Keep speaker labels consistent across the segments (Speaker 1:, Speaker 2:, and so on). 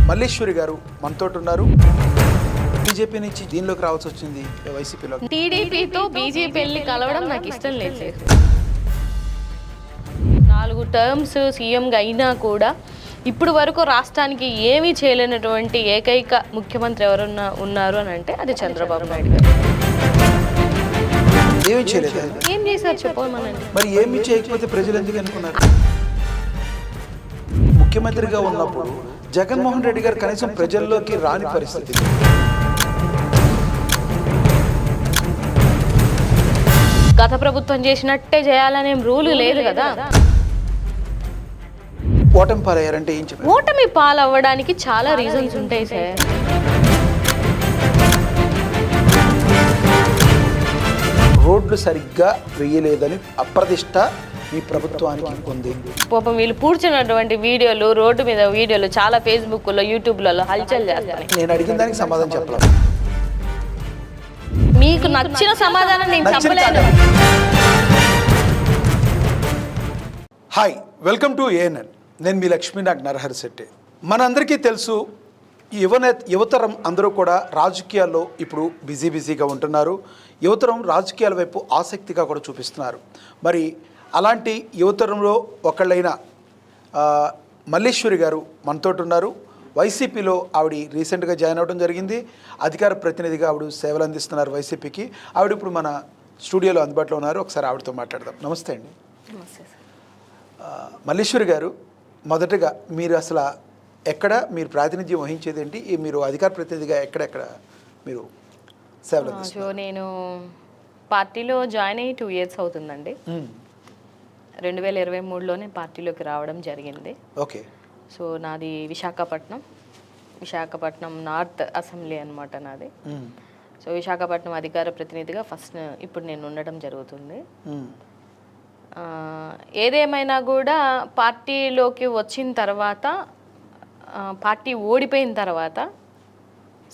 Speaker 1: మల్లేశ్వరి గారు మనతో ఉన్నారు. బీజేపీ నుంచి దీనిలోకి రావాల్సి వచ్చింది వైసీపీలో.
Speaker 2: టీడీపీతో బీజేపీని కలవడం నాకు ఇష్టం లేదు సార్. 4 టర్మ్స్ సీఎంగా అయినా కూడా ఇప్పుడు వరకు రాష్ట్రానికి ఏమీ చేయలేనటువంటి ఏకైక ముఖ్యమంత్రి ఎవరున్నా ఉన్నారు అని అంటే అది చంద్రబాబు నాయుడు గారు.
Speaker 1: ఏమీ చేయలేదు.
Speaker 2: ఏం చేశారు చెప్పమనండి.
Speaker 1: మరి ఏమీ చేయకపోతే ప్రజలు ఎందుకు అనుకున్నారు? ముఖ్యమంత్రిగా ఉన్నప్పుడు జగన్మోహన్ రెడ్డి గారు కనీసం ప్రజల్లోకి రాని పరిస్థితి.
Speaker 2: గత ప్రభుత్వం చేసినట్టే చేయాలనే రూలు లేదు కదా.
Speaker 1: ఓటమి పాలయ్యారంటే ఏం చెప్పారు?
Speaker 2: ఓటమి పాలవ్వడానికి చాలా రీజన్స్ ఉంటాయి సార్.
Speaker 1: రోడ్లు సరిగ్గా వేయలేదని అప్రదిష్ట మీ ప్రభుత్వానికి ఉంది.
Speaker 2: పాపం వీళ్ళు పూడ్చినటువంటి వీడియోలు, రోడ్డు మీద వీడియోలు చాలా ఫేస్బుక్లో, యూట్యూబ్లలో హల్చల్ చేస్తాయి.
Speaker 1: నేను అడిగిన దానికి సమాధానం చెప్పలేదు.
Speaker 2: మీకు నచ్చిన సమాధానం నేను చెప్పలేను.
Speaker 1: Hi, welcome to ANN. నేను మీ లక్ష్మీనాగ్ నరహరి శెట్టి. మనందరికీ తెలుసు, యువతరం అందరూ కూడా రాజకీయాల్లో ఇప్పుడు బిజీగా ఉంటున్నారు. యువతరం రాజకీయాల వైపు ఆసక్తిగా కూడా చూపిస్తున్నారు. మరి అలాంటి యువతరంలో ఒకళ్ళైన మల్లేశ్వరి గారు మనతో ఉన్నారు. వైసీపీలో ఆవిడ రీసెంట్గా జాయిన్ అవ్వడం జరిగింది. అధికార ప్రతినిధిగా ఆవిడ సేవలు అందిస్తున్నారు వైసీపీకి. ఆవిడ ఇప్పుడు మన స్టూడియోలో అందుబాటులో ఉన్నారు. ఒకసారి ఆవిడతో మాట్లాడదాం. నమస్తే అండి. మల్లేశ్వరి గారు, మొదటగా మీరు అసలు మీరు ప్రాతినిధ్యం వహించేది ఏంటి? మీరు అధికార ప్రతినిధిగా ఎక్కడెక్కడ మీరు సేవలు అందిస్తున్నారు?
Speaker 2: నేను పార్టీలో జాయిన్ అయ్యి 2 years అవుతుందండి. 2023లోనే పార్టీలోకి రావడం జరిగింది.
Speaker 1: ఓకే.
Speaker 2: సో నాది విశాఖపట్నం నార్త్ అసెంబ్లీ అనమాట నాది. సో విశాఖపట్నం అధికార ప్రతినిధిగా ఫస్ట్ ఇప్పుడు నేను ఉండడం జరుగుతుంది. ఏదేమైనా కూడా పార్టీలోకి వచ్చిన తర్వాత, పార్టీ ఓడిపోయిన తర్వాత,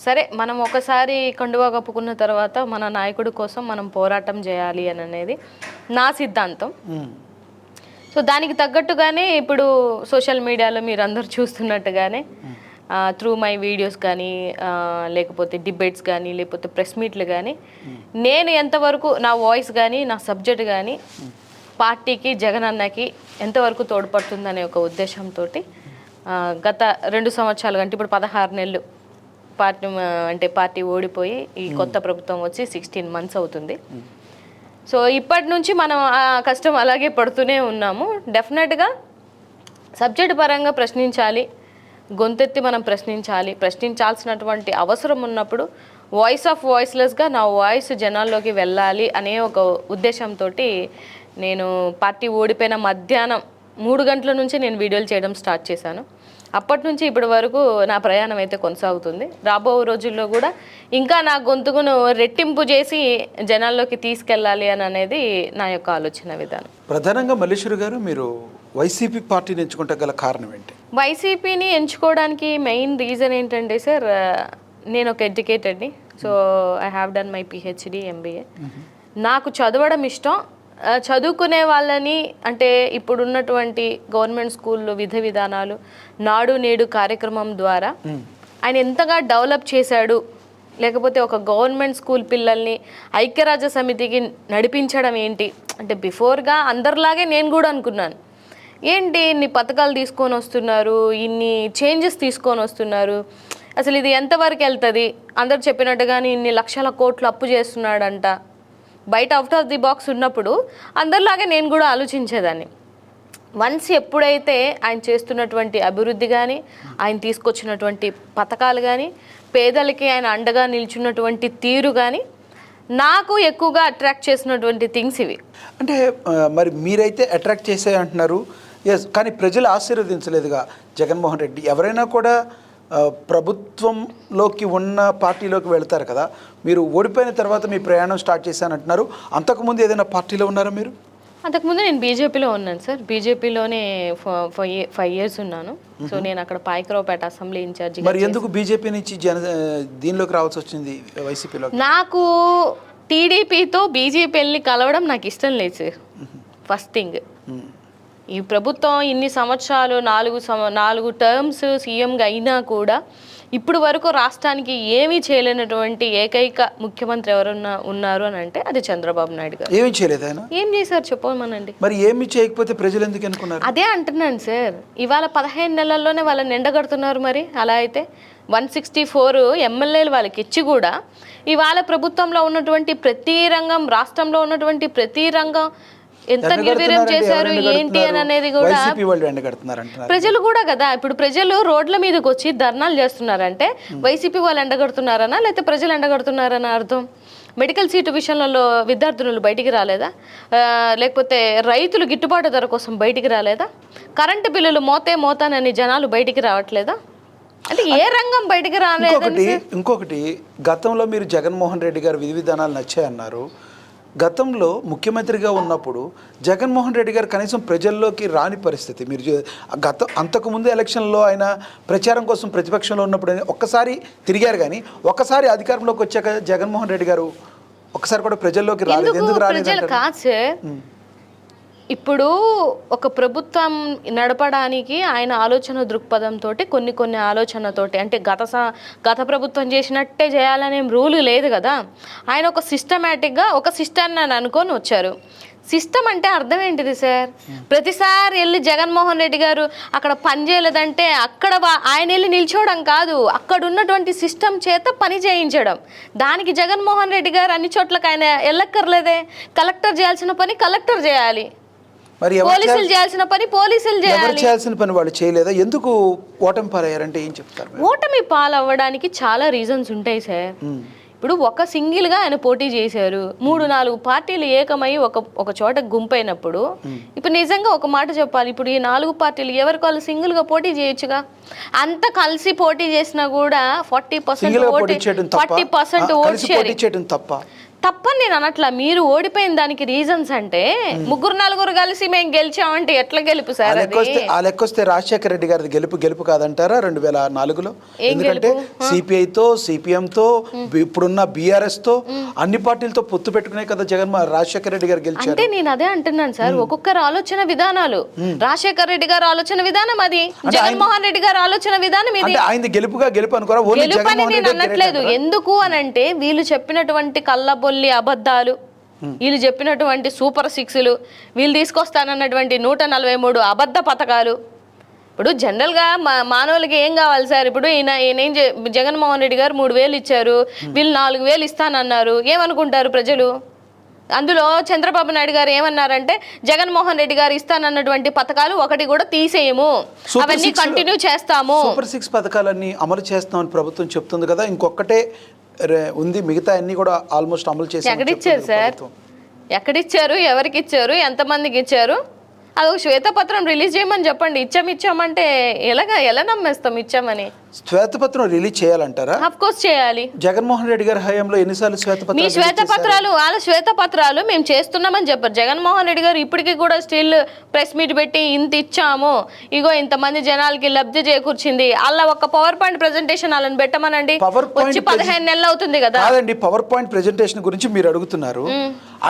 Speaker 2: సరే మనం ఒకసారి కండువా కప్పుకున్న తర్వాత మన నాయకుడి కోసం మనం పోరాటం చేయాలి అని అనేది నా సిద్ధాంతం. సో దానికి తగ్గట్టుగానే ఇప్పుడు సోషల్ మీడియాలో మీరు అందరూ చూస్తున్నట్టుగానే త్రూ మై వీడియోస్ కానీ, లేకపోతే డిబేట్స్ కానీ, లేకపోతే ప్రెస్ మీట్లు కానీ, నేను ఎంతవరకు నా వాయిస్ కానీ నా సబ్జెక్ట్ కానీ పార్టీకి, జగన్ అన్నకి ఎంతవరకు తోడ్పడుతుందనే ఒక ఉద్దేశంతో గత 2 సంవత్సరాలు అంటే ఇప్పుడు 16 నెలలు పార్టీ ఓడిపోయి ఈ కొత్త ప్రభుత్వం వచ్చి 16 months అవుతుంది. సో ఇప్పటి నుంచి మనం ఆ కష్టం అలాగే పడుతూనే ఉన్నాము. డెఫినెట్గా సబ్జెక్ట్ పరంగా ప్రశ్నించాలి, గొంతెత్తి మనం ప్రశ్నించాల్సినటువంటి అవసరం ఉన్నప్పుడు వాయిస్ ఆఫ్ వాయిస్లెస్గా నా వాయిస్ జనాల్లోకి వెళ్ళాలి అనే ఒక ఉద్దేశంతో నేను పార్టీ ఓడిపోయిన మధ్యాహ్నం 3 గంటల నుంచి నేను వీడియోలు చేయడం స్టార్ట్ చేశాను. అప్పటి నుంచి ఇప్పటి వరకు నా ప్రయాణం అయితే కొనసాగుతుంది. రాబో రోజుల్లో కూడా ఇంకా నా గొంతుకును రెట్టింపు చేసి జనాల్లోకి తీసుకెళ్ళాలి అని అనేది నా యొక్క ఆలోచన విధానం.
Speaker 1: ప్రధానంగా మల్లేశ్వరి గారు, మీరు వైసీపీ పార్టీని ఎంచుకుంటే గల కారణం ఏంటి?
Speaker 2: వైసీపీని ఎంచుకోవడానికి మెయిన్ రీజన్ ఏంటంటే సార్, నేను ఒక ఎడ్యుకేటెడ్ని. So I have done my PhD MBA. నాకు చదవడం ఇష్టం. చదువుకునే వాళ్ళని అంటే ఇప్పుడున్నటువంటి గవర్నమెంట్ స్కూల్లో విధానాలు, నాడు నేడు కార్యక్రమం ద్వారా ఆయన ఎంతగా డెవలప్ చేశాడు, లేకపోతే ఒక గవర్నమెంట్ స్కూల్ పిల్లల్ని ఐక్యరాజ్య సమితికి నడిపించడం ఏంటి అంటే, బిఫోర్గా అందరిలాగే నేను కూడా అనుకున్నాను, ఏంటి ఇన్ని పథకాలు తీసుకొని వస్తున్నారు, ఇన్ని చేంజెస్ తీసుకొని వస్తున్నారు, అసలు ఇది ఎంతవరకు వెళ్తుంది, అందరు చెప్పినట్టుగానే ఇన్ని లక్షల కోట్లు అప్పు చేస్తున్నాడంట, బయట అవుట్ ఆఫ్ ది బాక్స్ ఉన్నప్పుడు అందరిలాగే నేను కూడా ఆలోచించేదాన్ని. వన్స్ ఎప్పుడైతే ఆయన చేస్తున్నటువంటి అభివృద్ధి కానీ, ఆయన తీసుకొచ్చినటువంటి పథకాలు కానీ, పేదలకి ఆయన అండగా నిల్చున్నటువంటి తీరు కానీ నాకు ఎక్కువగా అట్రాక్ట్ చేసినటువంటి థింగ్స్ ఇవి.
Speaker 1: అంటే మరి మీరైతే అట్రాక్ట్ చేసే అంటున్నారు, ఎస్, కానీ ప్రజలు ఆశీర్వదించలేదుగా జగన్మోహన్ రెడ్డి. ఎవరైనా కూడా ప్రభుత్వంలోకి ఉన్న పార్టీలోకి వెళ్తారు కదా. మీరు ఓడిపోయిన తర్వాత మీ ప్రయాణం స్టార్ట్ చేశానంటున్నారు. అంతకుముందు ఏదైనా పార్టీలో ఉన్నారా మీరు?
Speaker 2: అంతకుముందు నేను బీజేపీలో ఉన్నాను సార్. బీజేపీలోనే 5 years ఉన్నాను. సో నేను అక్కడ పాయకరావుపేట అసెంబ్లీ ఇన్ఛార్జి.
Speaker 1: మరి ఎందుకు బీజేపీ నుంచి దీనిలోకి రావాల్సి వచ్చింది వైసీపీలో?
Speaker 2: నాకు టీడీపీతో బీజేపీని కలవడం నాకు ఇష్టం లేదు సార్. ఫస్ట్ థింగ్ ఈ ప్రభుత్వం ఇన్ని సంవత్సరాలు 4 టర్మ్స్ సీఎంగా అయినా కూడా ఇప్పుడు వరకు రాష్ట్రానికి ఏమీ చేయలేనటువంటి ఏకైక ముఖ్యమంత్రి ఎవరన్నా ఉన్నారు అని అంటే అది చంద్రబాబు నాయుడు గారు.
Speaker 1: ఏమీ చేయలేదు ఆయన.
Speaker 2: ఏం చేశారు చెప్పమనండి.
Speaker 1: మరి ఏమి చేయకపోతే ప్రజలు ఎందుకు అనుకున్నారు?
Speaker 2: అదే అంటున్నాను సార్, ఇవాళ 15 నెలల్లోనే వాళ్ళని ఎండగడుతున్నారు. మరి అలా అయితే 164 ఎమ్మెల్యేలు వాళ్ళకి ఇచ్చి కూడా ఇవాళ ప్రభుత్వంలో ఉన్నటువంటి ప్రతి రంగం, రాష్ట్రంలో ఉన్నటువంటి ప్రతి రంగం ఎంత నిర్వీర్యం చేశారు ఏంటి అని అనేది కూడా ప్రజలు కూడా కదా. ఇప్పుడు ప్రజలు రోడ్ల మీదకి వచ్చి ధర్నాలు చేస్తున్నారంటే వైసీపీ వాళ్ళు ఎండగడుతున్నారనా లేకపోతే ప్రజలు ఎండగడుతున్నారని అర్థం. మెడికల్ సీటు విషయంలో విద్యార్థులు బయటికి రాలేదా? లేకపోతే రైతులు గిట్టుబాటు ధర కోసం బయటికి రాలేదా? కరెంటు బిల్లులు మోతానని జనాలు బయటికి రావట్లేదా? అంటే ఏ రంగం బయటికి రాలేదు.
Speaker 1: ఇంకొకటి గతంలో మీరు జగన్మోహన్ రెడ్డి గారు విధి విధానాలు నచ్చాయన్నారు. గతంలో ముఖ్యమంత్రిగా ఉన్నప్పుడు జగన్మోహన్ రెడ్డి గారు కనీసం ప్రజల్లోకి రాని పరిస్థితి. మీరు అంతకుముందు ఎలక్షన్లో ఆయన ప్రచారం కోసం ప్రతిపక్షంలో ఉన్నప్పుడు ఒక్కసారి తిరిగారు, కానీ ఒక్కసారి అధికారంలోకి వచ్చాక జగన్మోహన్ రెడ్డి గారు ఒక్కసారి కూడా ప్రజల్లోకి రాలేదు. ఎందుకు రాలేదు?
Speaker 2: కాదు సార్, ఇప్పుడు ఒక ప్రభుత్వం నడపడానికి ఆయన ఆలోచన దృక్పథంతో కొన్ని ఆలోచనతోటి, అంటే గత ప్రభుత్వం చేసినట్టే చేయాలనే రూల్ లేదు కదా. ఆయన ఒక సిస్టమేటిక్గా ఒక సిస్టాన్ని అనుకొని వచ్చారు. సిస్టమ్ అంటే అర్థం ఏంటిది సార్? ప్రతిసారి వెళ్ళి జగన్మోహన్ రెడ్డి గారు అక్కడ పని చేయలేదంటే అక్కడ ఆయన వెళ్ళి నిల్చోవడం కాదు, అక్కడ ఉన్నటువంటి సిస్టమ్ చేత పని చేయించడం. దానికి జగన్మోహన్ రెడ్డి గారు అన్ని చోట్లకి ఆయన వెళ్ళక్కర్లేదే. కలెక్టర్ చేయాల్సిన పని కలెక్టర్ చేయాలి, పోలీసులు చేయాల్సిన పని పోలీసులు చేయాల్సిన
Speaker 1: పని వాళ్ళు చేయలేదా? ఎందుకు ఓటమి పాలయ్యారంటే ఏం చెప్తారు?
Speaker 2: ఓటమి పాలవ్వడానికి చాలా రీజన్స్ ఉంటాయి సార్. ఇప్పుడు ఒక సింగిల్గా ఆయన పోటీ చేశారు, 3-4 పార్టీలు ఏకమై ఒక చోట గుంపైనప్పుడు, ఇప్పుడు నిజంగా ఒక మాట చెప్పాలి, ఇప్పుడు ఈ 4 పార్టీలు ఎవరికి వాళ్ళు సింగిల్గా పోటీ చేయొచ్చుగా. అంత కలిసి పోటీ చేసినా కూడా 40% ఓట్ షేరింగ్ తప్పని నేను అనట్లా. మీరు ఓడిపోయిన దానికి రీజన్స్ అంటే 3-4 కలిసి మేము గెలిచామంటే ఎట్లా గెలుపు సార్?
Speaker 1: ఆ లెక్కొస్తే రాజశేఖర రెడ్డి గారి గెలుపు కాదంటారా 2004లో? ఎందుకంటే సిపిఐతో, సిపిఎంతో, ఇప్పుడున్న బీఆర్ఎస్ తో, అన్ని పార్టీలతో పొత్తు పెట్టుకునే కదా రాజశేఖర రెడ్డి గారు గెలిచారు.
Speaker 2: అంటే నేను అదే అంటున్నాను సార్, ఒక్కొక్కరు ఆలోచన విధానాలు. రాజశేఖర రెడ్డి గారు ఆలోచన విధానం అది, జగన్మోహన్ రెడ్డి గారు ఆలోచన విధానం ఇది.
Speaker 1: ఆయన గెలుపు అనుకోరా?
Speaker 2: గెలుపని నేను అనట్లేదు. ఎందుకు అనంటే వీళ్ళు చెప్పినటువంటి కళ్ళబొల్లి అబద్ధాలు, వీళ్ళు చెప్పినటువంటి సూపర్ 6లు, వీళ్ళు తీసుకొస్తానన్నటువంటి 143 అబద్ధ పథకాలు. ఇప్పుడు జనరల్గా మానవులకి ఏం కావాలి సార్? ఇప్పుడు ఈయన ఏం జగన్మోహన్ రెడ్డి గారు 3000 ఇచ్చారు, వీళ్ళు 4000 ఇస్తానన్నారు. ఏమనుకుంటారు ప్రజలు? అందులో చంద్రబాబు నాయుడు గారు ఏమన్నారంటే జగన్మోహన్ రెడ్డి గారు ఇస్తానన్నటువంటి పథకాలు ఒకటి కూడా తీసేయము, అవన్నీ కంటిన్యూ చేస్తాము.
Speaker 1: సూపర్ 6 పథకాలన్నీ అమలు చేస్తామని ప్రభుత్వం చెప్తుంది కదా. ఇంకొకటే ఉంది, మిగతా అన్ని కూడా ఆల్మోస్ట్ అమలు చేసి.
Speaker 2: ఎక్కడిచ్చారు సార్? ఎక్కడిచ్చారు? ఎవరికి ఇచ్చారు? ఎంతమందికి ఇచ్చారు? అదొక శ్వేతపత్రం రిలీజ్ చేయమని చెప్పండి. ఇచ్చామంటే ఎలా నమ్మేస్తాం ఇచ్చామని?
Speaker 1: శ్వేతపత్రం రిలీజ్ చేయాలంటారా?
Speaker 2: ఆఫ్ కోర్స్ చేయాలి.
Speaker 1: జగన్మోహన్ రెడ్డి గారి హయాంలో ఎన్నిసార్లు
Speaker 2: మీ శ్వేతపత్రాలు, వాళ్ళ శ్వేతపత్రాలు మేము చేస్తున్నామని చెప్పారు. జగన్మోహన్ రెడ్డి గారు ఇప్పటికీ కూడా స్టిల్ ప్రెస్ మీట్ పెట్టి ఇంత ఇచ్చాము, ఇగో ఇంతమంది జనాలకి లబ్ధి చేకూర్చింది, అలా ఒక పవర్ పాయింట్ ప్రెజెంటేషన్ వాళ్ళని పెట్టమనండి. వచ్చి 15 నెలలు అవుతుంది కదా.
Speaker 1: కాదండి, పవర్ పాయింట్ ప్రెజెంటేషన్ గురించి మీరు అడుగుతున్నారు.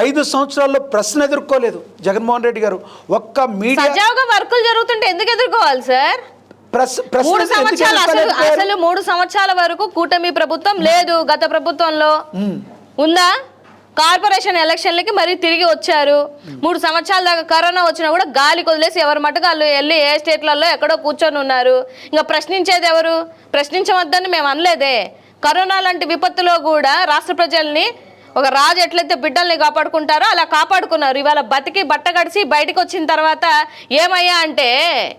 Speaker 1: 5 సంవత్సరాల్లో ప్రశ్న ఎదుర్కోలేదు జగన్మోహన్ రెడ్డి గారు. ఒక్క మీడియా
Speaker 2: సజావుగా వర్కులు జరుగుతుంటే ఎందుకు ఎదుర్కోవాలి సార్? 3 సంవత్సరాలు అసలు 3 సంవత్సరాల వరకు కూటమి ప్రభుత్వం లేదు. గత ప్రభుత్వంలో ఉందా? కార్పొరేషన్ ఎలక్షన్లకి మరి తిరిగి వచ్చారు. 3 సంవత్సరాల దాకా కరోనా వచ్చినా కూడా గాలి కొదిలేసి ఎవరి మటుకు వాళ్ళు వెళ్ళి ఏ స్టేట్లలో ఎక్కడో కూర్చొని ఉన్నారు. ఇంకా ప్రశ్నించేది ఎవరు? ప్రశ్నించవద్దని మేము అనలేదే. కరోనా లాంటి విపత్తులో కూడా రాష్ట్ర ప్రజల్ని ఒక రాజు ఎట్లయితే బిడ్డల్ని కాపాడుకుంటారో అలా కాపాడుకున్నారు. ఇవాళ బతికి బట్ట కడిసి బయటకు వచ్చిన తర్వాత ఏమయ్యా అంటే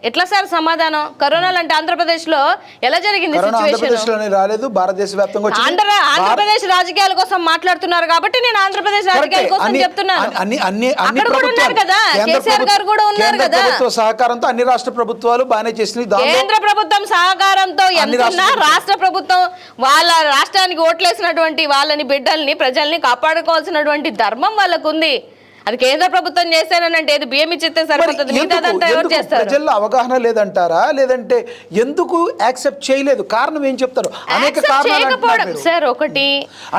Speaker 2: ఎట్లా సార్ సమాధానం? కరోనా లాంటి ఆంధ్రప్రదేశ్లో ఎలా జరిగింది సిచ్యువేషన్? ఆంధ్రప్రదేశ్ రాజకీయాల కోసం మాట్లాడుతున్నారు కాబట్టి నేను ఆంధ్రప్రదేశ్ రాజకీయాల కోసం చెప్తున్నాను. అక్కడ కూడా ఉన్నారు కదా, కేసీఆర్ గారు కూడా ఉన్నారు కదా.
Speaker 1: సహకారంతో అన్ని రాష్ట్ర ప్రభుత్వాలు బాగానే చేసినాయి.
Speaker 2: కేంద్ర ప్రభుత్వం సహకారంతో ఎంతున్నా రాష్ట్ర ప్రభుత్వం వాళ్ళ రాష్ట్రానికి ఓట్లేసినటువంటి వాళ్ళని బిడ్డల్ని ప్రజల్ని కాపాడుకోవాల్సినటువంటి ధర్మం వాళ్ళకు ఉంది. అది కేంద్ర ప్రభుత్వం చేస్తానంటే ఏది బియ్యం ఇచ్చితే సరిపోతుంది, మిగతాదంతా ఎవరు చేస్తారు?
Speaker 1: ప్రజల్లో అవగాహన లేదంటారా, లేదంటే ఎందుకు యాక్సెప్ట్ చేయలేదు? కారణం ఏం చెప్తారు? అనేక కారణాలు
Speaker 2: సార్. ఒకటి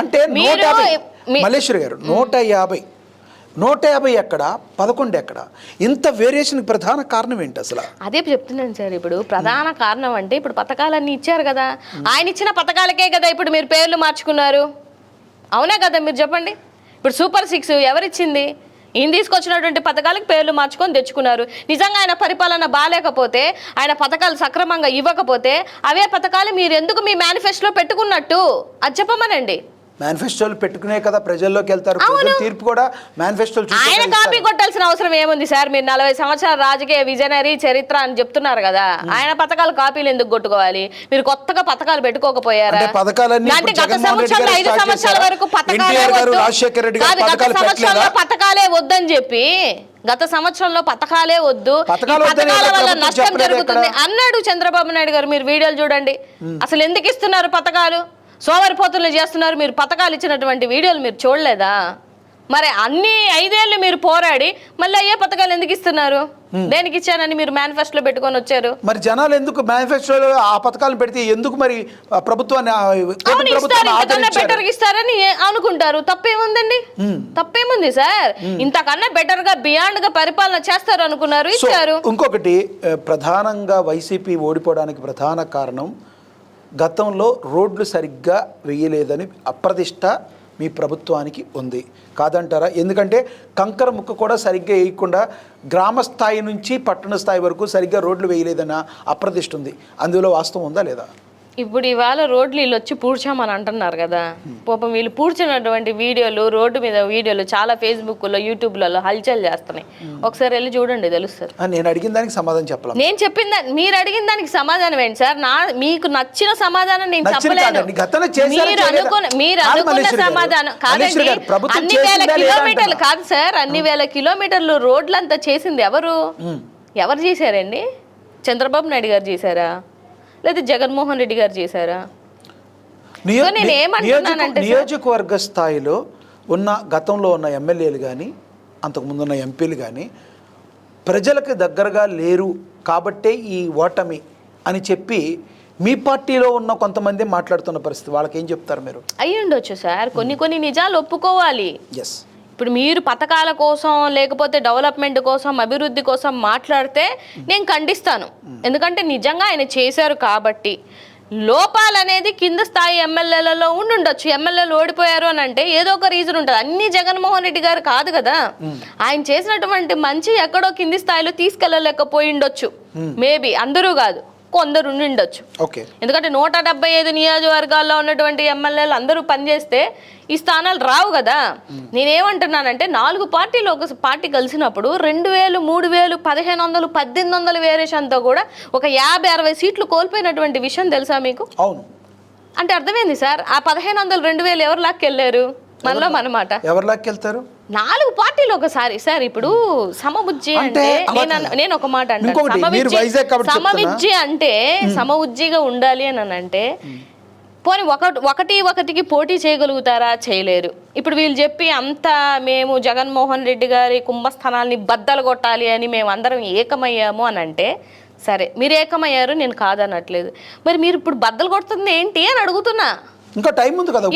Speaker 1: అంటే మల్లేశ్వరి గారు 150 150 ఎక్కడ, 11 ఎక్కడ? ఇంత వేరియేషన్కి ప్రధాన కారణం ఏంటి అసలు?
Speaker 2: అదే చెప్తున్నాను సార్. ఇప్పుడు ప్రధాన కారణం అంటే ఇప్పుడు పథకాలన్నీ ఇచ్చారు కదా, ఆయన ఇచ్చిన పథకాలకే కదా ఇప్పుడు మీరు పేర్లు మార్చుకున్నారు. అవునా కదా, మీరు చెప్పండి. ఇప్పుడు సూపర్ 6 ఎవరిచ్చింది? ఈయన తీసుకొచ్చినటువంటి పథకాలకు పేర్లు మార్చుకొని తెచ్చుకున్నారు. నిజంగా ఆయన పరిపాలన బాగాలేకపోతే, ఆయన పథకాలు సక్రమంగా ఇవ్వకపోతే అవే పథకాలు మీరు ఎందుకు మీ మేనిఫెస్టోలో పెట్టుకున్నట్టు అది చెప్పమనండి.
Speaker 1: మేనిఫెస్టోలు పెట్టుకునే కదా ప్రజల్లోకి వెళ్తారు. ప్రజల తీర్పు కూడా మేనిఫెస్టోలు
Speaker 2: ఆయన కాపీ కొట్టాల్సిన అవసరం ఏముంది సార్? మీరు 40 సంవత్సరాల రాజకీయ విజనరీ చరిత్ర అని చెప్తున్నారు కదా, ఆయన పథకాల కాపీలు ఎందుకు కొట్టుకోవాలి? మీరు కొత్తగా పథకాలు పెట్టుకోకపోయారా? అంటే గత సంవత్సరంలో 5 సంవత్సరాల వరకు పథకాలే వద్దని చెప్పి, గత సంవత్సరంలో పథకాలే వద్దు, పథకాల వల్ల నష్టం జరుగుతుంది అన్నాడు చంద్రబాబు నాయుడు గారు. మీరు వీడియోలు చూడండి, అసలు ఎందుకు ఇస్తున్నారు పథకాలు? సోమరిపోతులు చేస్తున్నారు. మీరు పథకాలు ఇచ్చినటువంటి వీడియోలు మీరు చూడలేదా? మరి అన్ని 5 ఏళ్ళు మీరు పోరాడి మళ్ళీ అయ్యే పథకాలు ఎందుకు ఇస్తున్నారు? దేనికి ఇచ్చానని మీరు మేనిఫెస్టోలో పెట్టుకొని వచ్చారు?
Speaker 1: మరి జనాలు ఎందుకు మేనిఫెస్టోలో ఆ పథకాలను పెడితే ఎందుకు మరి ప్రభుత్వాన్ని
Speaker 2: బెటర్ ఇస్తారని అనుకుంటారు? తప్పేముందండి? తప్పేముంది సార్? ఇంతకన్నా బెటర్ గా బియాండ్ గా పరిపాలన చేస్తారు అనుకున్నారు, ఇచ్చారు.
Speaker 1: ఇంకొకటి ప్రధానంగా వైసీపీ ఓడిపోవడానికి ప్రధాన కారణం గతంలో రోడ్లు సరిగ్గా వేయలేదని అప్రతిష్ట మీ ప్రభుత్వానికి ఉంది కాదంటారా? ఎందుకంటే కంకర ముక్క కూడా సరిగ్గా వేయకుండా గ్రామ స్థాయి నుంచి పట్టణ స్థాయి వరకు సరిగ్గా రోడ్లు వేయలేదన్న అప్రతిష్ట ఉంది. అందులో వాస్తవం ఉందా లేదా?
Speaker 2: ఇప్పుడు ఇవాళ రోడ్లు వీళ్ళు వచ్చి పూడ్చామని అంటున్నారు కదా, పాపం వీళ్ళు పూడ్చినటువంటి వీడియోలు, రోడ్డు మీద వీడియోలు చాలా ఫేస్బుక్లో, యూట్యూబ్లలో హల్చల్ చేస్తున్నాయి. ఒకసారి వెళ్ళి చూడండి, తెలుస్తుంది.
Speaker 1: నేను అడిగిన దానికి సమాధానం చెప్పాలి.
Speaker 2: నేను చెప్పిన మీరు అడిగిన దానికి సమాధానం ఏంటి సార్? మీకు నచ్చిన సమాధానం నేను చెప్పలేను. మీరు అనుకున్న సమాధానం కాదండి. అన్ని వేల కిలోమీటర్లు కాదు సార్, అన్ని వేల కిలోమీటర్లు రోడ్లంతా చేసింది ఎవరు చేశారండి? చంద్రబాబు నాయుడు గారు చేశారా, లేదా జగన్మోహన్ రెడ్డి గారు చేశారా? నేను ఏమంటున్నానంటే,
Speaker 1: నియోజకవర్గ స్థాయిలో ఉన్న గతంలో ఉన్న ఎమ్మెల్యేలు కానీ అంతకుముందున్న ఎంపీలు కానీ ప్రజలకు దగ్గరగా లేరు కాబట్టే ఈ ఓటమి అని చెప్పి మీ పార్టీలో ఉన్న కొంతమంది మాట్లాడుతున్న పరిస్థితి. వాళ్ళకి ఏం చెప్తారు మీరు?
Speaker 2: అయ్యి ఉండొచ్చు సార్, కొన్ని నిజాలు ఒప్పుకోవాలి.
Speaker 1: ఎస్,
Speaker 2: ఇప్పుడు మీరు పథకాల కోసం లేకపోతే డెవలప్మెంట్ కోసం అభివృద్ధి కోసం మాట్లాడితే నేను ఖండిస్తాను. ఎందుకంటే నిజంగా ఆయన చేశారు కాబట్టి. లోపాలు అనేది కింద స్థాయి ఎమ్మెల్యేలలో ఉండుండొచ్చు. ఎమ్మెల్యేలు ఓడిపోయారు అని అంటే ఏదో ఒక రీజన్ ఉంటుంది. అన్ని జగన్మోహన్ రెడ్డి గారు కాదు కదా, ఆయన చేసినటువంటి మంచి ఎక్కడో కింది స్థాయిలో తీసుకెళ్ళలేకపోయి ఉండొచ్చు. మేబీ అందరూ కాదు, కొందరు ఉండొచ్చు. ఎందుకంటే 175 నియోజకవర్గాల్లో ఉన్నటువంటి ఎమ్మెల్యేలు అందరూ పనిచేస్తే ఈ స్థానాలు రావు కదా. నేనేమంటున్నానంటే 4 పార్టీలు ఒక పార్టీ కలిసినప్పుడు 2000, 3000, 1500, 1800 వేరియేషన్తో కూడా ఒక 50-60 సీట్లు కోల్పోయినటువంటి విషయం తెలుసా మీకు?
Speaker 1: అవును.
Speaker 2: అంటే అర్థమైంది సార్, ఆ 1500, 2000 ఎవరు లాక్కెళ్ళారు? మనలో మనమాట.
Speaker 1: ఎవరు లాక్కెళ్తారు? 4
Speaker 2: పార్టీలు ఒకసారి. సార్ ఇప్పుడు సమబుజ్జి అంటే నేను ఒక మాట అంటాను, సమవిజ్జి అంటే సమవుజ్జిగా ఉండాలి అని అంటే పోనీ ఒకటికి పోటీ చేయగలుగుతారా? చేయలేరు. ఇప్పుడు వీళ్ళు చెప్పి అంతా మేము జగన్మోహన్ రెడ్డి గారి కుంభస్థానాల్ని బద్దలు కొట్టాలి అని మేము అందరం ఏకమయ్యాము అని అంటే సరే, మీరు ఏకమయ్యారు, నేను కాదనట్లేదు. మరి మీరు ఇప్పుడు బద్దలు కొడుతుంది ఏంటి అని అడుగుతున్నా.
Speaker 1: ఇంకా టైం ఉంది కదా,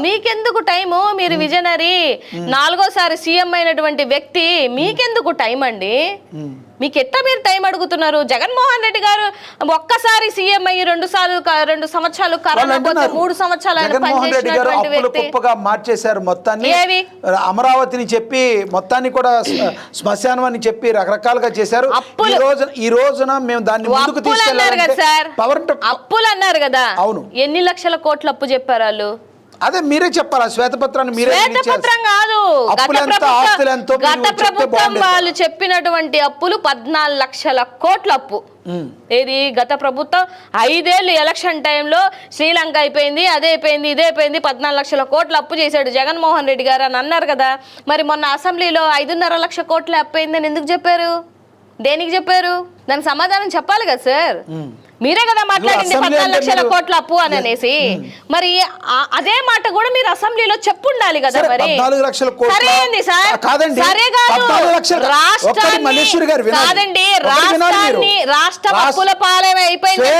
Speaker 2: మీకెందుకు టైము? మీరు విజనరీ 4వ సారి సీఎం అయినటువంటి వ్యక్తి, మీకెందుకు టైం అండి? మీకు ఎట్లా మీరు టైం అడుగుతున్నారు? జగన్మోహన్ రెడ్డి గారు ఒక్కసారి సీఎం అయ్యి 2 సంవత్సరాలు కరోనా పోతే 3 సంవత్సరాలు పనిచేసినటువంటి వ్యక్తి
Speaker 1: మార్చేశారు మొత్తాన్ని. అమరావతిని చెప్పి మొత్తాన్ని కూడా శ్మశానం అని చెప్పి రకరకాలుగా చేశారు. ఈ రోజున మేము దాన్ని ముందుకు తీసుకెళ్లారు కదా సార్.
Speaker 2: అప్పులు అన్నారు కదా, అవును. ఎన్ని లక్షల కోట్ల అప్పు చెప్పారు వాళ్ళు?
Speaker 1: అదే మీరే చెప్పాలా శ్వేతపత్రాన్ని?
Speaker 2: శ్వేతపత్రం కాదు, గత ప్రభుత్వం వాళ్ళు చెప్పినటువంటి అప్పులు 14 లక్షల కోట్ల అప్పు. ఏది గత ప్రభుత్వం 5 ఏళ్ళు ఎలక్షన్ టైంలో శ్రీలంక అయిపోయింది, అదే అయిపోయింది, ఇదే అయిపోయింది, 14 లక్షల కోట్ల అప్పు చేశాడు జగన్మోహన్ రెడ్డి గారు అని అన్నారు కదా. మరి మొన్న అసెంబ్లీలో 5.5 లక్షల కోట్ల అప్పు అయిందని ఎందుకు చెప్పారు? దేనికి చెప్పారు? దానికి సమాధానం చెప్పాలి కదా సార్. మీరే కదా మాట్లాడింది 14 లక్షల కోట్ల అప్పు అని అనేసి. మరి అదే మాట కూడా మీరు అసెంబ్లీలో చెప్పుండాలి కదా. మరి సరేంది సార్, సరే కాదు, రాష్ట్రాన్ని రాష్ట్ర అప్పుల పాలన అయిపోయింది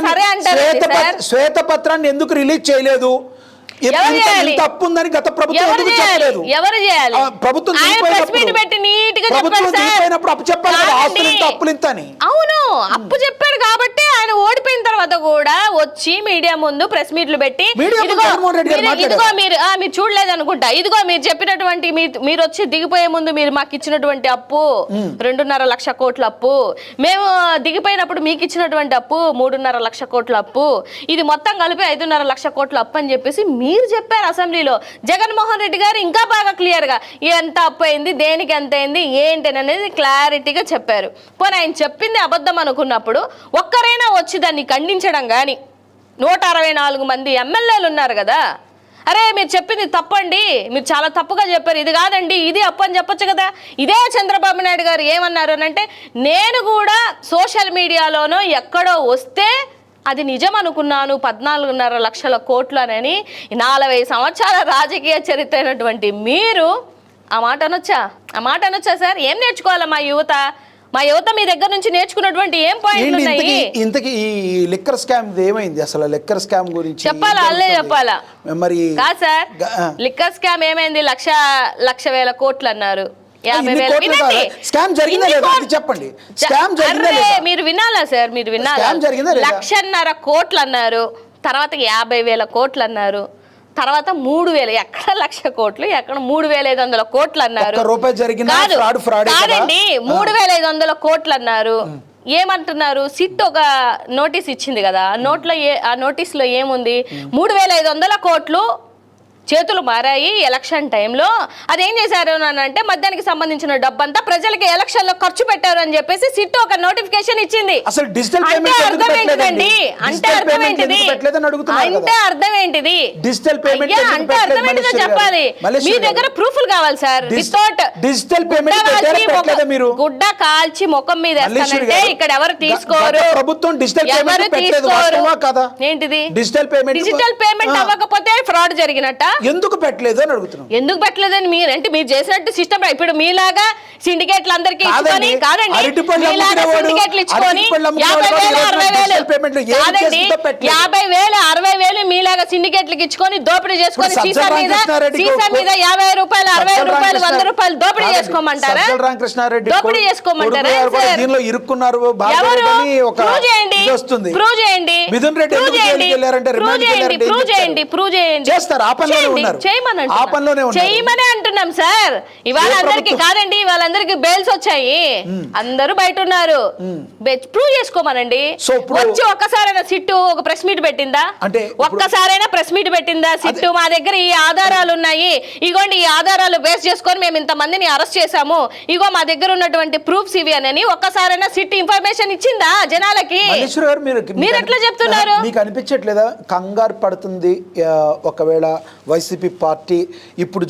Speaker 2: సరే అంటారు.
Speaker 1: శ్వేతపత్రాన్ని ఎందుకు రిలీజ్ చేయలేదు? ఇంత అప్పు ఉందని గత ప్రభుత్వం ఎందుకు చెప్పలేదు?
Speaker 2: ఎవరు చేయాలి?
Speaker 1: ప్రభుత్వం
Speaker 2: పెట్టి నీట్గా
Speaker 1: దిగిపోయినప్పుడు అప్పు చెప్పాలి కదా, ఆస్తులు ఇంత అప్పులు ఇంత అని.
Speaker 2: అవును, అప్పు చెప్పాడు కాబట్టి ఆయన ఓడిపోయిన తర్వాత కూడా వచ్చి మీడియా ముందు ప్రెస్ మీట్లు పెట్టి ఇదిగో మీరు చూడలేదు అనుకుంటా, ఇదిగో మీరు చెప్పినటువంటి మీరు వచ్చి దిగిపోయే ముందు మీరు మాకు ఇచ్చినటువంటి అప్పు 2.5 లక్ష కోట్ల అప్పు, మేము దిగిపోయినప్పుడు మీకు ఇచ్చినటువంటి అప్పు 3.5 లక్ష కోట్ల అప్పు, ఇది మొత్తం కలిపి 5.5 లక్ష కోట్ల అప్పు అని చెప్పేసి మీరు చెప్పారు అసెంబ్లీలో. జగన్మోహన్ రెడ్డి గారు ఇంకా బాగా క్లియర్ గా ఎంత అప్పు అయింది, దేనికి ఎంత అయింది, ఏంటి అనేది క్లారిటీగా చెప్పారు. పోనీ ఆయన చెప్పింది అబద్ధం అనుకున్నప్పుడు ఒక్కరైనా వచ్చి దాన్ని ఖండించడం కానీ, 164 మంది ఎమ్మెల్యేలు ఉన్నారు కదా, అరే మీరు చెప్పింది తప్పండి, మీరు చాలా తప్పుగా చెప్పారు, ఇది కాదండి ఇది అప్పు అని చెప్పొచ్చు కదా. ఇదే చంద్రబాబు నాయుడు గారు ఏమన్నారు అని అంటే, నేను కూడా సోషల్ మీడియాలోనో ఎక్కడో వస్తే అది నిజం అనుకున్నాను 14.5 లక్షల కోట్లు అని. 40 సంవత్సరాల రాజకీయ చరిత్ర అయినటువంటి మీరు ఆ మాట అనొచ్చా సార్? ఏం నేర్చుకోవాలా మా యువత మీ దగ్గర నుంచి నేర్చుకున్నటువంటి ఏం పాయింట్లు ఉన్నాయి?
Speaker 1: ఇంతకీ ఈ లిక్కర్ స్కామ్ ఏమైంది అసలు? లిక్కర్ స్కామ్ గురించి
Speaker 2: చెప్పాలా? అల్లే చెప్పాలా
Speaker 1: మరి?
Speaker 2: కాదు సార్, లిక్కర్ స్కామ్ ఏమైంది? 1,00,000 కోట్లు అన్నారు. 50,000
Speaker 1: స్కామ్ జరిగిందా లేదా చెప్పండి. స్కామ్ జరిగిందా లేదా
Speaker 2: మీరు వినాలా సార్? మీరు వినాలా? 1,50,000 కోట్లు అన్నారు, తర్వాత 50,000 కోట్లు అన్నారు, తర్వాత 3,000. ఎక్కడ 1,00,000 కోట్లు, ఎక్కడ 3,500 కోట్లు అన్నారు. కాదండి, 3,500 కోట్లు అన్నారు. ఏమంటున్నారు? సిట్ ఒక నోటీస్ ఇచ్చింది కదా, ఆ నోటీస్ లో ఏముంది? 3,500 కోట్లు చేతులు మారాయి ఎలక్షన్ టైంలో. అదేం చేశారు అని అంటే, మద్యానికి సంబంధించిన డబ్బంతా ప్రజలకి ఎలక్షన్ లో ఖర్చు పెట్టారు అని చెప్పేసి సిట్ ఒక నోటిఫికేషన్ ఇచ్చింది.
Speaker 1: అసలు డిజిటల్
Speaker 2: అంటే అర్థం ఏంటిదండి? అంటే అర్థం ఏంటిది?
Speaker 1: డిజిటల్ పేమెంట్
Speaker 2: అంటే అర్థం ఏంటిదో చెప్పాలి. మీ దగ్గర ప్రూఫ్లు కావాలి సార్.
Speaker 1: డిజిటల్ పేమెంట్ మీరు
Speaker 2: గుడ్డ కాల్చి ముఖం మీద వేస్తానంటే ఇక్కడ ఎవరు తీసుకోరు.
Speaker 1: ప్రభుత్వం డిజిటల్ పేమెంట్ పెట్టలేదు, వాస్తవమా కదా?
Speaker 2: ఏంటిది
Speaker 1: డిజిటల్
Speaker 2: పేమెంట్ అవ్వకపోతే ఫ్రాడ్ జరిగినట్ట?
Speaker 1: ఎందుకు పెట్టలేదు అని అడుగుతున్నాం.
Speaker 2: ఎందుకు పెట్టలేదని మీరు చేసినట్టు సిస్టమ్. ఇప్పుడు మీలాగా సిండికేట్లు అందరికీ ఇచ్చుకొని, కాదండి మీలాగా సిండికేట్లు ఇచ్చుకొని 50,000 60,000 కాదండి 50,000 60,000 మీలాగా సిండికేట్లకు ఇచ్చుకొని దోపిడీ చేసుకొని సీసా మీద 50 రూపాయలు 60 రూపాయలు 100 రూపాయలు దోపిడీ చేసుకోమంటారా? దోపిడీ చేసుకోమంటారా?
Speaker 1: దీనిలో ఇరుక్కున్నారు
Speaker 2: ప్రూవ్ చేయండి, ప్రూవ్ చేయండి, ప్రూవ్ చేయండి
Speaker 1: చేస్తారు.
Speaker 2: చేయమని అంటున్నాం సార్. ఇవాళ అందరికి కాదండి, వాళ్ళందరికి బెయిల్స్ వచ్చాయి, అందరూ బయట ఉన్నారు. ప్రూవ్ చేసుకోమనండి. వచ్చి ఒక్కసారైనా సిట్టు ఒక ప్రెస్ మీట్ పెట్టిందా? ఒక్కసారైనా ప్రెస్ మీట్ పెట్టిందా సిట్టు? మా దగ్గర ఈ ఆధారాలు ఉన్నాయి, ఇగోండి ఈ ఆధారాలు బేస్ చేసుకొని మేము ఇంత మందిని అరెస్ట్ చేశాము, ఇగో మా దగ్గర ఉన్నటువంటి ప్రూఫ్స్ ఇవి అని ఒక్కసారైనా సిట్ ఇన్ఫర్మేషన్ ఇచ్చిందా జనాలకి? మీరు ఎట్లా చెప్తున్నారు?
Speaker 1: మీకు అనిపించట్లేదా కంగారు పడుతుంది? ఒకవేళ వైసీపీ పార్టీ ఇప్పుడు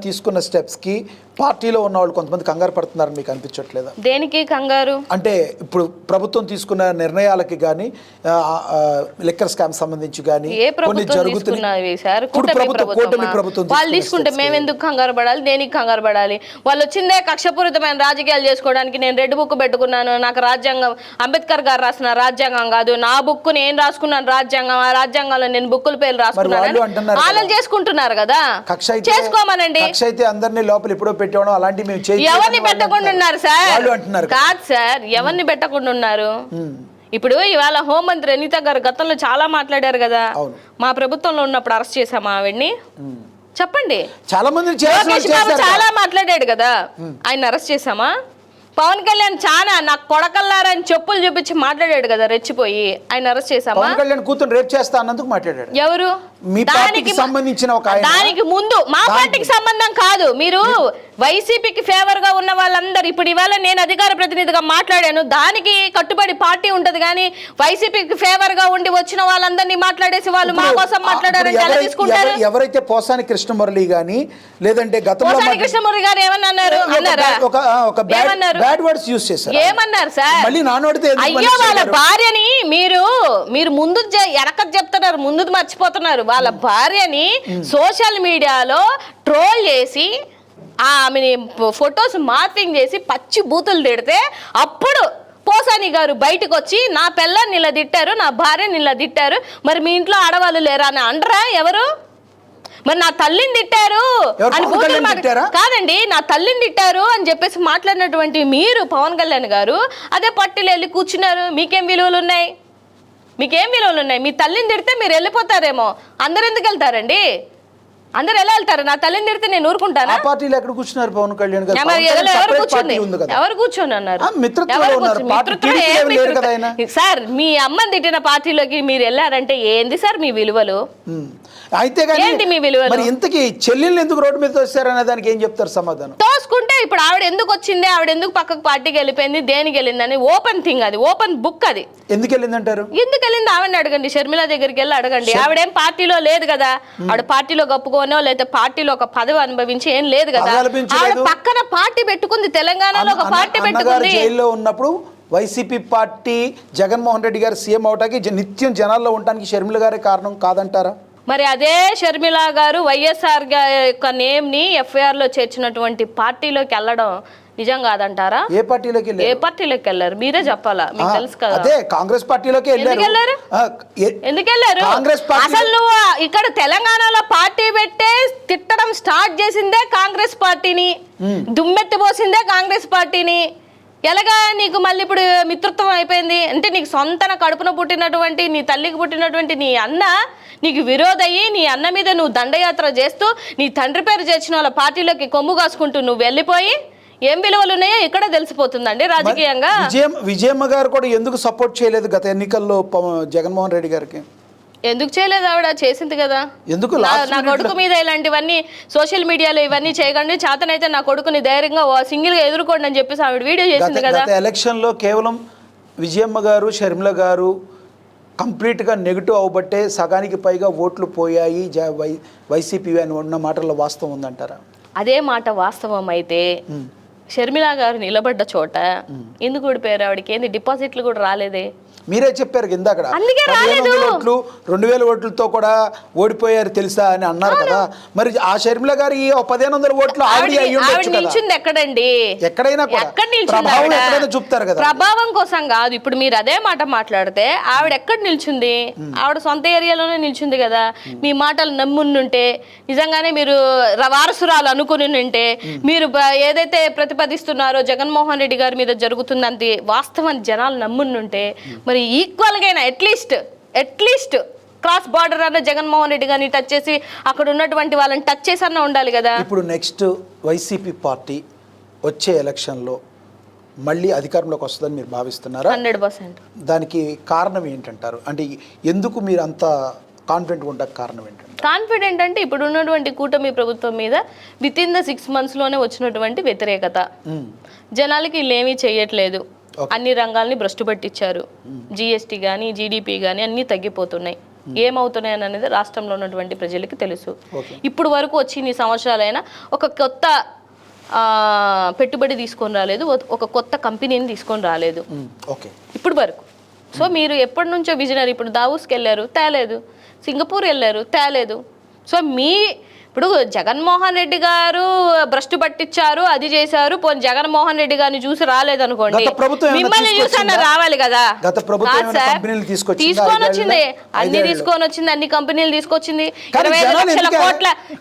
Speaker 1: తీసుకున్న స్టెప్స్ కి పార్టీలో ఉన్న వాళ్ళు కొంతమంది కంగారు పడుతున్నారు, మీకు అనిపించట్లేదా?
Speaker 2: దేనికి కంగారు?
Speaker 1: అంటే ఇప్పుడు ప్రభుత్వం తీసుకున్న నిర్ణయాలకి కానీ, లిక్కర్ స్కామ్ సంబంధించి కానీ కొన్ని జరుగుతున్నాయి.
Speaker 2: వాళ్ళు తీసుకుంటే మేము ఎందుకు కంగారు పడాలి? దేనికి కంగారు పడాలి? వాళ్ళు వచ్చిందే కక్షపూరితమైన రాజకీయాలు చేసుకోవడానికి. నేను రెడ్ బుక్ పెట్టుకున్నాను, నాకు రాజ్యాంగం అంబేద్కర్ గారు రాసిన రాజ్యాంగం కాదు, నా బుక్ నేను రాసుకున్నాను రాజ్యాంగం, ఆ రాజ్యాంగంలో నేను బుక్కుల పేర్లు రాసుకున్నాను. వాళ్ళు చేసుకుంటున్నారు కదా, చేసుకోమనండి.
Speaker 1: అందరినీ లోపల ఎప్పుడో పెట్టడం అలాంటి
Speaker 2: ఎవరిని పెట్టకుండా ఉన్నారు సార్? కాదు సార్, ఎవరిని పెట్టకుండా ఉన్నారు? ఇప్పుడు ఇవాళ హోంమంత్రి అనిత గారు గతంలో చాలా మాట్లాడారు కదా, మా ప్రభుత్వంలో ఉన్నప్పుడు అరెస్ట్ చేశామా ఆవిడ్ని? చెప్పండి.
Speaker 1: చాలా మంది
Speaker 2: చాలా మాట్లాడాడు కదా, ఆయన అరెస్ట్ చేశామా? పవన్ కళ్యాణ్ చాలా నాకు కొడకల్లారని చెప్పులు చూపించి మాట్లాడాడు కదా, రెచ్చిపోయి. ఆయన అరెస్ట్ చేశామా?
Speaker 1: పవన్ కళ్యాణ్ కూతురు రేప్ చేస్తా అన్నందుకు మాట్లాడాడు.
Speaker 2: ఎవరు?
Speaker 1: దానికి సంబంధించిన
Speaker 2: దానికి ముందు మా పార్టీకి సంబంధం కాదు. మీరు వైసీపీకి ఫేవర్ గా ఉన్న వాళ్ళందరూ ఇప్పుడు ఇవాళ నేను అధికార ప్రతినిధిగా మాట్లాడాను, దానికి కట్టుబడి పార్టీ ఉంటది. కానీ వైసీపీకి ఫేవర్ గా ఉండి వచ్చిన వాళ్ళందరినీ మాట్లాడేసి వాళ్ళు మా కోసం మాట్లాడారంటే ఎలా తీసుకుంటారు?
Speaker 1: ఎవరైతే పోసాని కృష్ణమురళి గాని లేదంటే గతంలో
Speaker 2: పోసాని కృష్ణమురళి గారు ఏమన్నారు?
Speaker 1: బ్యాడ్ వర్డ్స్ యూస్ చేశారు.
Speaker 2: ఏమన్నారు సార్?
Speaker 1: మళ్ళీ నానోడితే
Speaker 2: అయ్యో వాళ్ళ భార్యని మీరు ముందు వెనక చెప్తున్నారు, ముందు మర్చిపోతున్నారు. వాళ్ళ భార్యని సోషల్ మీడియాలో ట్రోల్ చేసి ఆమెని ఫొటోస్ మార్పింగ్ చేసి పచ్చి బూతులు తిడితే అప్పుడు పోసాని గారు బయటకు వచ్చి నా పిల్లని ఇలా తిట్టారు, నా భార్యని ఇలా తిట్టారు, మరి మీ ఇంట్లో ఆడవాళ్ళు లేరా అని అంటారా? ఎవరు మరి నా తల్లిని తిట్టారు
Speaker 1: ఎవరు
Speaker 2: అని
Speaker 1: పవన్
Speaker 2: బూతులు
Speaker 1: కళ్యాణ్ తిట్టారా?
Speaker 2: కాదండి, నా తల్లిని తిట్టారు అని చెప్పేసి మాట్లాడినటువంటి మీరు పవన్ కళ్యాణ్ గారు అదే పార్టీలో వెళ్ళి కూర్చున్నారు. మీకేం విలువలు ఉన్నాయి? మీ తల్లిని తిడితే మీరు వెళ్ళిపోతారేమో. అందరు ఎందుకు వెళ్తారండి? అందరు ఎలా వెళ్తారు? నా తల్లిని తిడితే నేను ఊరుకుంటానా?
Speaker 1: ఆ పార్టీలో ఎక్కడ కూర్చున్నారు పవన్ కళ్యాణ్ గారు?
Speaker 2: మరి
Speaker 1: పవన్ కళ్యాణ్
Speaker 2: ఎవరు
Speaker 1: separate
Speaker 2: కూర్చుంది?
Speaker 1: party ఉంది కదా.
Speaker 2: ఎవరు కూర్చొని అన్నారు?
Speaker 1: మిత్రత్వంలో
Speaker 2: ఎవరు
Speaker 1: ఉన్నారు.
Speaker 2: కూర్చుని?
Speaker 1: పార్టీ
Speaker 2: మిత్రత్వం
Speaker 1: టీడీపీలో
Speaker 2: ఏం
Speaker 1: లేరు కదా
Speaker 2: మిత్రత్వం?
Speaker 1: ఆయన.
Speaker 2: సార్, మీ అమ్మని తిట్టిన పార్టీలోకి మీరు వెళ్ళారంటే ఏంది సార్ మీ విలువలు?
Speaker 1: అయితే కానీ
Speaker 2: ఏంటి మీ విలువలు?
Speaker 1: మరి ఇంతకీ చెల్లెళ్ళు ఎందుకు రోడ్డు మీద వచ్చారనే దానికి ఏం చెప్తారు సమాధానం?
Speaker 2: తోసుకుంటే ఇప్పుడు ఆవిడ ఎందుకు వచ్చింది, ఆవిడ ఎందుకు పక్కకు పార్టీకి వెళ్ళిపోయింది, దేనికి వెళ్ళిందని ఓపెన్ థింగ్, అది ఓపెన్ బుక్. అది
Speaker 1: ఎందుకు వెళ్ళిందంటారు?
Speaker 2: ఎందుకు వెళ్ళింది ఆవిడని అడగండి, షర్మిల దగ్గరికి వెళ్ళి అడగండి. ఆవిడేం పార్టీలో లేదు కదా, ఆవిడ పార్టీలో గప్పుకోనో లేదా పార్టీలో ఒక పదవి అనుభవించి ఏం లేదు కదా.
Speaker 1: పదవి అనిపించలేదు.
Speaker 2: ఆవిడ పక్కన పార్టీ పెట్టుకుంది, తెలంగాణలో ఒక పార్టీ
Speaker 1: అన్నగారు
Speaker 2: పెట్టుకుంది.
Speaker 1: జైల్లో ఉన్నప్పుడు వైసీపీ పార్టీ జగన్మోహన్ రెడ్డి గారు సీఎం అవటానికి నిత్యం జనాల్లో ఉండటానికి షర్మిల గారే కారణం కాదంటారా?
Speaker 2: మరి అదే షర్మిల గారు వైఎస్ఆర్ యొక్క నేమ్ని ఎఫ్ఐఆర్లో చేర్చినటువంటి పార్టీలోకి వెళ్ళడం నిజం కాదంటారా?
Speaker 1: ఏ పార్టీలోకి వెళ్ళారు?
Speaker 2: ఏ పార్టీలోకి వెళ్ళారు మీరే చెప్పాలా, మీకు తెలుసు కదా.
Speaker 1: అదే కాంగ్రెస్ పార్టీలోకి
Speaker 2: ఎందుకు వెళ్ళారు? ఎందుకు వెళ్ళారు?
Speaker 1: కాంగ్రెస్ పార్టీ
Speaker 2: అసలు నువ్వు ఇక్కడ తెలంగాణలో పార్టీ పెట్టే తిట్టడం స్టార్ట్ చేసిందే కాంగ్రెస్ పార్టీని, దుమ్మెత్తి పోసిందే కాంగ్రెస్ పార్టీని. ఎలాగా నీకు మళ్ళీ ఇప్పుడు మిత్రత్వం అయిపోయింది అంటే, నీకు సొంతన కడుపున పుట్టినటువంటి నీ తల్లికి పుట్టినటువంటి నీ అన్న నీకు విరోధయ్యి, నీ అన్న మీద నువ్వు దండయాత్ర చేస్తూ నీ తండ్రి పేరు చేర్చిన వాళ్ళ పార్టీలోకి కొమ్ము కాసుకుంటూ నువ్వు వెళ్ళిపోయి ఏం విలువలు ఉన్నాయో ఇక్కడ తెలిసిపోతుందండి రాజకీయంగా.
Speaker 1: విజయమ్మ గారు కూడా ఎందుకు సపోర్ట్ చేయలేదు గత ఎన్నికల్లో జగన్మోహన్ రెడ్డి గారికి?
Speaker 2: ఎందుకు చేయలేదు? ఆవిడ చేసింది కదా.
Speaker 1: ఎందుకు
Speaker 2: నా కొడుకు మీద ఇలాంటివన్నీ సోషల్ మీడియాలో ఇవన్నీ చేయకండి, చేతనైతే నా కొడుకుని ధైర్యంగా సింగిల్ గా ఎదుర్కోండి అని చెప్పేసి ఆవిడ వీడియో చేసింది కదా.
Speaker 1: గత ఎలక్షన్ లో కేవలం విజయమ్మ గారు షర్మిల గారు కంప్లీట్ గా నెగిటివ్ అవబట్టే సగానికి పైగా ఓట్లు పోయాయి వైసీపీ అని ఉన్న మాటల్లో వాస్తవం ఉందంటారా?
Speaker 2: అదే మాట వాస్తవం అయితే షర్మిల గారు నిలబడ్డ చోట ఎందుకు ఓడిపోయారు? ఆవిడకి ఏంది డిపాజిట్లు కూడా రాలేదే?
Speaker 1: మీరే చెప్పారు ఇందాక,
Speaker 2: అందుకే రాలేదు.
Speaker 1: 2000 ఓట్లతో కూడా ఓడిపోయారు తెలుసా అని అన్నారు కదా. మరి ఆ షర్మిల గారు ఈ 1500 ఓట్లు
Speaker 2: నిల్చుంది ఎక్కడండి?
Speaker 1: ఎక్కడైనా
Speaker 2: ఎక్కడ
Speaker 1: ప్రభావం ఎక్కడైనా చూపుతారు కదా.
Speaker 2: ప్రభావం కోసం కాదు. ఇప్పుడు మీరు అదే మాట మాట్లాడితే ఆవిడ ఎక్కడ నిల్చుంది? ఆవిడ సొంత ఏరియాలోనే నిల్చుంది కదా. మీ మాటలు నమ్ముంటే, నిజంగానే మీరు వారసురాలు అనుకుని ఉంటే, మీరు ఏదైతే ప్రతిపాదిస్తున్నారో జగన్మోహన్ రెడ్డి గారి మీద జరుగుతుందంటే వాస్తవాన్ని జనాలు నమ్ముంటే, మరి ఈక్వల్గా అట్లీస్ట్ క్రాస్ బార్డర్ అన్న జగన్మోహన్ రెడ్డి గారిని టచ్ చేసి అక్కడ ఉన్నటువంటి వాళ్ళని టచ్ చేసి అన్న ఉండాలి కదా.
Speaker 1: ఇప్పుడు నెక్స్ట్ వైసీపీ పార్టీ వచ్చే ఎలక్షన్లో మళ్ళీ అధికారంలోకి వస్తుందని మీరు భావిస్తున్నారా?
Speaker 2: 100%.
Speaker 1: దానికి కారణం ఏంటంటారు? అంటే ఎందుకు మీరు అంత కాన్ఫిడెంట్ ఉండక కారణం ఏంటంటే?
Speaker 2: కాన్ఫిడెంట్ అంటే ఇప్పుడు ఉన్నటువంటి కూటమి ప్రభుత్వం మీద వితిన్ ద 6 monthsలోనే వచ్చినటువంటి వ్యతిరేకత, జనాలకి వీళ్ళేమీ చేయట్లేదు, అన్ని రంగాల్ని భ్రష్టు పట్టించారు, జిఎస్టీ కానీ జీడిపి కానీ అన్నీ తగ్గిపోతున్నాయి. ఏమవుతున్నాయి అనేది రాష్ట్రంలో ఉన్నటువంటి ప్రజలకి తెలుసు. ఇప్పుడు వరకు వచ్చి ఇన్ని సంవత్సరాలైనా ఒక కొత్త పెట్టుబడి తీసుకొని రాలేదు, ఒక కొత్త కంపెనీని తీసుకొని రాలేదు ఇప్పుడు వరకు. సో మీరు ఎప్పటి నుంచో విజనరీ, ఇప్పుడు దావూస్కి వెళ్ళారు తేలేదు, సింగపూర్ వెళ్ళారు తేలేదు. సో ఇప్పుడు జగన్మోహన్ రెడ్డి గారు భ్రష్టు పట్టించారు, అది చేశారు, పోనీ జగన్మోహన్ రెడ్డి గారిని చూసి రాలేదనుకోండి, మిమ్మల్ని చూసన్నా రావాలి కదా. తీసుకొని వచ్చింది, అన్ని కంపెనీలు తీసుకొచ్చింది.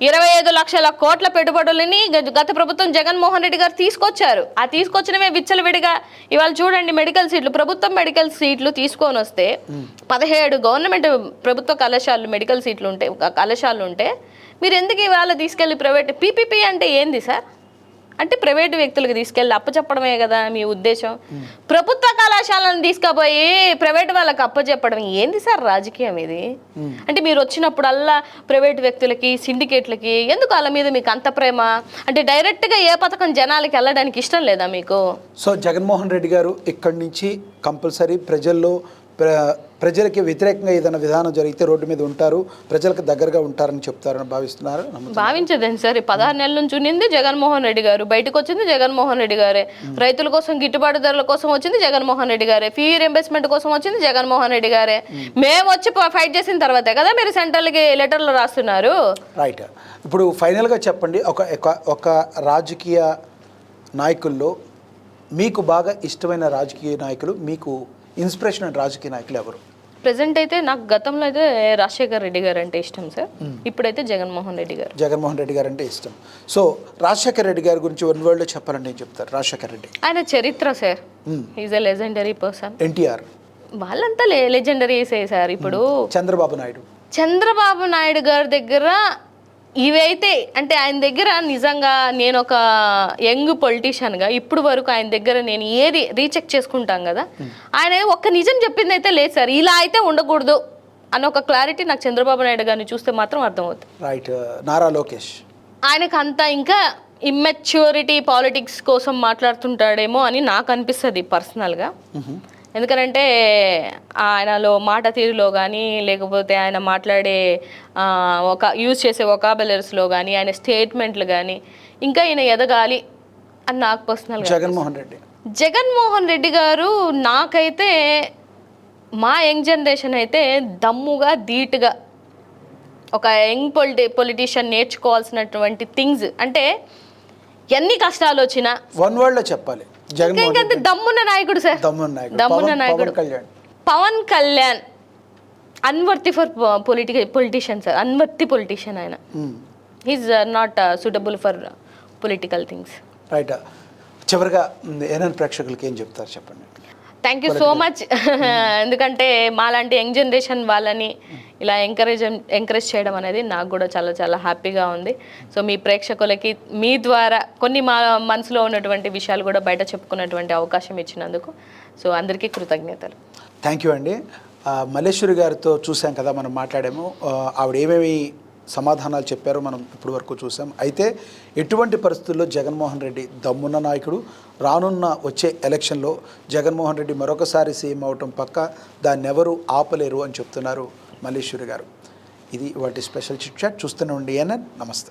Speaker 2: 25 లక్షల కోట్ల పెట్టుబడులని గత ప్రభుత్వం జగన్మోహన్ రెడ్డి గారు తీసుకొచ్చారు. ఆ తీసుకొచ్చినవే విచ్చలవిడిగా ఇవాళ చూడండి, మెడికల్ సీట్లు, ప్రభుత్వం మెడికల్ సీట్లు తీసుకొని వస్తే 17 గవర్నమెంట్ ప్రభుత్వ కళాశాలలు మెడికల్ సీట్లు ఉంటే, కళాశాలలు ఉంటే, మీరు ఎందుకు ఇవాళ తీసుకెళ్ళి ప్రైవేట్ పీపీపీ అంటే ఏంది సార్? అంటే ప్రైవేటు వ్యక్తులకు తీసుకెళ్ళి అప్పచెప్పడమే కదా మీ ఉద్దేశం. ప్రభుత్వ కళాశాలను తీసుకుపోయి ప్రైవేట్ వాళ్ళకి అప్పచెప్పడం ఏంది సార్ రాజకీయం ఇది? అంటే మీరు వచ్చినప్పుడల్లా ప్రైవేటు వ్యక్తులకి, సిండికేట్లకి ఎందుకు వాళ్ళ మీద మీకు అంత ప్రేమ? అంటే డైరెక్ట్గా ఏ పథకం జనాలకి వెళ్ళడానికి ఇష్టం లేదా మీకు?
Speaker 1: సో జగన్మోహన్ రెడ్డి గారు ఇక్కడి నుంచి కంపల్సరీ ప్రజలకి వ్యతిరేకంగా ఏదైనా విధానం జరిగితే రోడ్డు మీద ఉంటారు, ప్రజలకు దగ్గరగా ఉంటారని చెప్తారని భావిస్తున్నారు?
Speaker 2: భావించదండి సార్. 16 నెలల నుంచి ఉన్నింది జగన్మోహన్ రెడ్డి గారు, బయటకు వచ్చింది జగన్మోహన్ రెడ్డి గారే, రైతుల కోసం గిట్టుబాటు ధరల కోసం వచ్చింది జగన్మోహన్ రెడ్డి గారే, ఫీ రింబర్స్మెంట్ కోసం వచ్చింది జగన్మోహన్ రెడ్డి గారే. మేము వచ్చి ఫైట్ చేసిన తర్వాతే కదా మీరు సెంట్రల్కి లెటర్లు రాస్తున్నారు.
Speaker 1: రైట్. ఇప్పుడు ఫైనల్గా చెప్పండి, ఒక రాజకీయ నాయకుల్లో మీకు బాగా ఇష్టమైన రాజకీయ నాయకులు, మీకు ఇన్స్పిరేషన్ రాజకీయ నాయకులు ఎవరు?
Speaker 2: ప్రజెంట్ అయితే నాకు గతంలో అయితే రాజశేఖర్ రెడ్డి గారు అంటే ఇష్టం సార్. ఇప్పుడైతే జగన్మోహన్ రెడ్డి గారు.
Speaker 1: జగన్మోహన్ రెడ్డి గారు అంటే ఇష్టం. సో రాజశేఖర్ రెడ్డి గారి గురించి వన్ వర్డ్లో చెప్పాలంటే ఏం చెప్తారు? రాజశేఖర్ రెడ్డి
Speaker 2: ఆయన చరిత్ర sir, is a legendary person.
Speaker 1: NTR
Speaker 2: వాళ్ళంతా లెజెండరీసే సార్. ఇప్పుడు చంద్రబాబు నాయుడు గారి దగ్గర ఇవైతే అంటే ఆయన దగ్గర నిజంగా నేను ఒక యంగ్ పొలిటీషియన్గా ఇప్పుడు వరకు ఆయన దగ్గర నేను ఏది రీచెక్ చేసుకుంటాం కదా, ఆయన ఒక్క నిజం చెప్పింది అయితే లేదు సార్. ఇలా అయితే ఉండకూడదు అన్న ఒక క్లారిటీ నాకు చంద్రబాబు నాయుడు గారిని చూస్తే మాత్రం అర్థమవుతుంది.
Speaker 1: రైట్. నారా లోకేష్
Speaker 2: ఆయనకు అంతా ఇంకా ఇమ్మెచ్యూరిటీ పాలిటిక్స్ కోసం మాట్లాడుతుంటాడేమో అని నాకు అనిపిస్తుంది పర్సనల్గా. ఎందుకంటే ఆయనలో మాట తీరులో కానీ లేకపోతే ఆయన మాట్లాడే యూజ్ చేసే వొకాబులరీస్లో కానీ ఆయన స్టేట్మెంట్లు కానీ ఇంకా ఈయన ఎదగాలి అని నాకు పర్సనల్గా. జగన్మోహన్ రెడ్డి గారు నాకైతే మా యంగ్ జనరేషన్ అయితే దమ్ముగా ధీటుగా ఒక యంగ్ పొలిటీషియన్ నేర్చుకోవాల్సినటువంటి థింగ్స్ అంటే ఎన్ని కష్టాలు వచ్చినా
Speaker 1: వన్ వర్డ్లో చెప్పాలి,
Speaker 2: దమ్మున్న నాయకుడు సార్. దమ్మున్న నాయకుడు Pavan Kalyan unworthy for politician sir. Unworthy politician ఆయన. He's not suitable for political things.
Speaker 1: Right. చివరిగా ఏఎన్ఎన్ ప్రేక్షకులకి ఏం చెప్తారు చెప్పండి?
Speaker 2: Thank you so much. ఎందుకంటే మాలాంటి యంగ్ జనరేషన్ వాళ్ళని ఇలా ఎంకరేజ్ చేయడం అనేది నాకు కూడా చాలా చాలా హ్యాపీగా ఉంది. సో మీ ప్రేక్షకులకి మీ ద్వారా కొన్ని మా మనసులో ఉన్నటువంటి విషయాలు కూడా బయట చెప్పుకున్నటువంటి అవకాశం ఇచ్చినందుకు సో అందరికీ కృతజ్ఞతలు.
Speaker 1: థ్యాంక్ యూ అండి. మల్లేశ్వరి గారితో చూసాం కదా, మనం మాట్లాడాము. ఆవిడ ఏమేమి సమాధానాలు చెప్పారో మనం ఇప్పుడు వరకు చూసాం. అయితే ఎటువంటి పరిస్థితుల్లో జగన్మోహన్ రెడ్డి దమ్మున్న నాయకుడు, రానున్న వచ్చే ఎలక్షన్లో జగన్మోహన్ రెడ్డి మరొకసారి సీఎం అవటం పక్క, దాన్ని ఎవరు ఆపలేరు అని చెప్తున్నారు మల్లేశ్వరి గారు. ఇది వాటి స్పెషల్ చిట్ చాట్. చూస్తూనే ఉండి ఏఎన్ఎన్. నమస్తే.